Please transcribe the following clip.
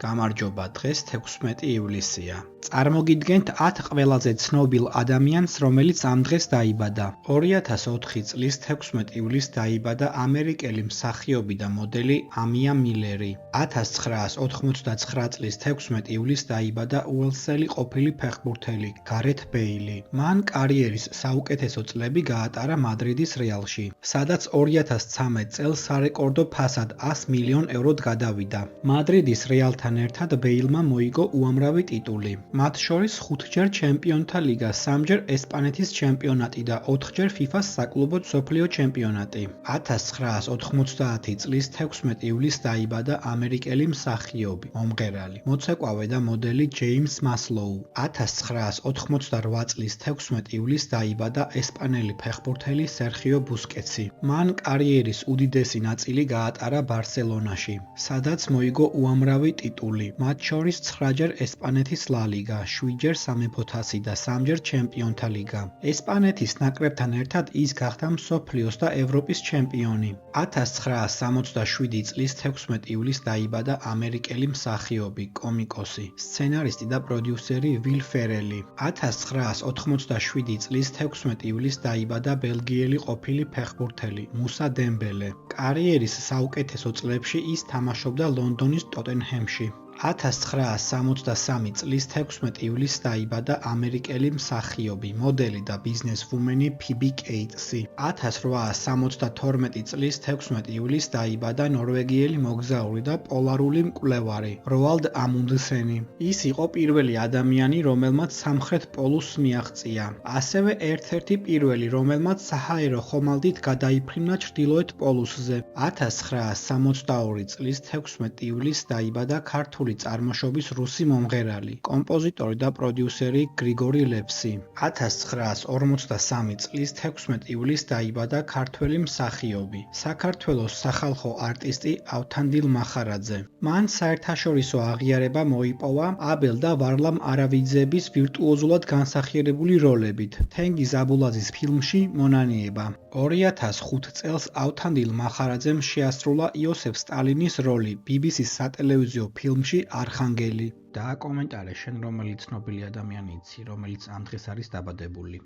გამარჯობა, დღეს 16 ივლისია. წარმოგიდგენთ 10 ყველაზე ცნობილ ადამიანს, რომელიც ამ დღეს დაიბადა. 2004 წლის 16 ივლისს დაიბადა ამერიკელი მსახიობი და მოდელი ამია მილერი. 1989 წლის 16 ივლისს დაიბადა უელსელი ყოფილი ფეხბურთელი გარეთ ბეილი. მან კარიერის საუკეთესო წლები გაატარა მადრიდის რეალში, სადაც 2013 წელს სარეკორდო ფასად 100 მილიონ ევროდ გადავიდა. მადრიდის რეალთან ერთად ბეილმა მოიგო უამრავი ტიტული. მათ შორის 5ჯერ ჩემპიონთა ლიგა, 3ჯერ ესპანეთის ჩემპიონატი და 4ჯერ FIFA-ს საკლუბო მსოფლიო ჩემპიონატი. 1990 წლის 16 ივლისს დაიბადა ამერიკელი მსახიობი, მომღერალი, მოცეკვავე და მოდელი ჯეიმს მასლოუ. 1988 წლის 16 ივლისს დაიბადა ესპანელი ფეხბურთელი სერხიო ბუსკეტსი. მან კარიერის უდიდესი ნაწილი გაატარა ბარსელონაში, სადაც მოიგო უამრავი ტიტული, მათ შორის 9ჯერ ესპანეთის ლა ლიგა, 7ჯერ სამეფო თასი და 3ჯერ ჩემპიონთა ლიგა. ესპანეთის ნაკრებთან ერთად ის გახდა მსოფლიოს და ევროპის ჩემპიონი. 1967 წლის 16 ივლისს დაიბადა ამერიკელი მსახიობი, კომიკოსი, სცენარისტი და პროდიუსერი ვილ ფერელი. 1987 წლის 16 ივლისს დაიბადა ბელგიელი ყოფილი ფეხბურთელი მუსა დემბელე. კარიერის საუკეთესო წლებში ის თამაშობდა ლონდონის ტოტენჰემში. 1963 წლის 16 ივლისს დაიბადა ამერიკელი მსახიობი, მოდელი და ბიზნესვუმენი ფიბი კეიტსი. 1872 წლის 16 ივლისს დაიბადა ნორვეგიელი მოგზაური და პოლარული მკვლევარი როალდ ამუნდსენი. ის იყო პირველი ადამიანი, რომელმაც სამხრეთ პოლუსს მიაღწია. ასევე ერთ-ერთი პირველი, რომელმაც საჰაერო ხომალდით გადაიფრინა ჩრდილოეთ პოლუსზე. 1962 წლის 16 ივლისს დაიბადა ქართული წარმოშობის რუსი მომღერალი, კომპოზიტორი და პროდიუსერი გრიგორი ლეფსი. 1953 წლის 16 ივლისს დაიბადა ქართველი მსახიობი, საქართველოს სახალხო არტისტი ავთანდილ მახარაძე. მან საერთაშორისო აღიარება მოიპოვა აბელ და ვარლამ არავიძეების ვირტუოზულად განსახიერებული როლებით თენგიზ აბულაძის ფილმში მონანიება. 2005 წელს ავთანდილ მახარაძემ შეასრულა იოსებ სტალინის როლი BBC-ს სატელევიზიო ფილმში არხანგელი. და კომენტარე, შენ რომელი ცნობილი ადამიანი იცი, რომელიც ამ დღეს არის დაბადებული?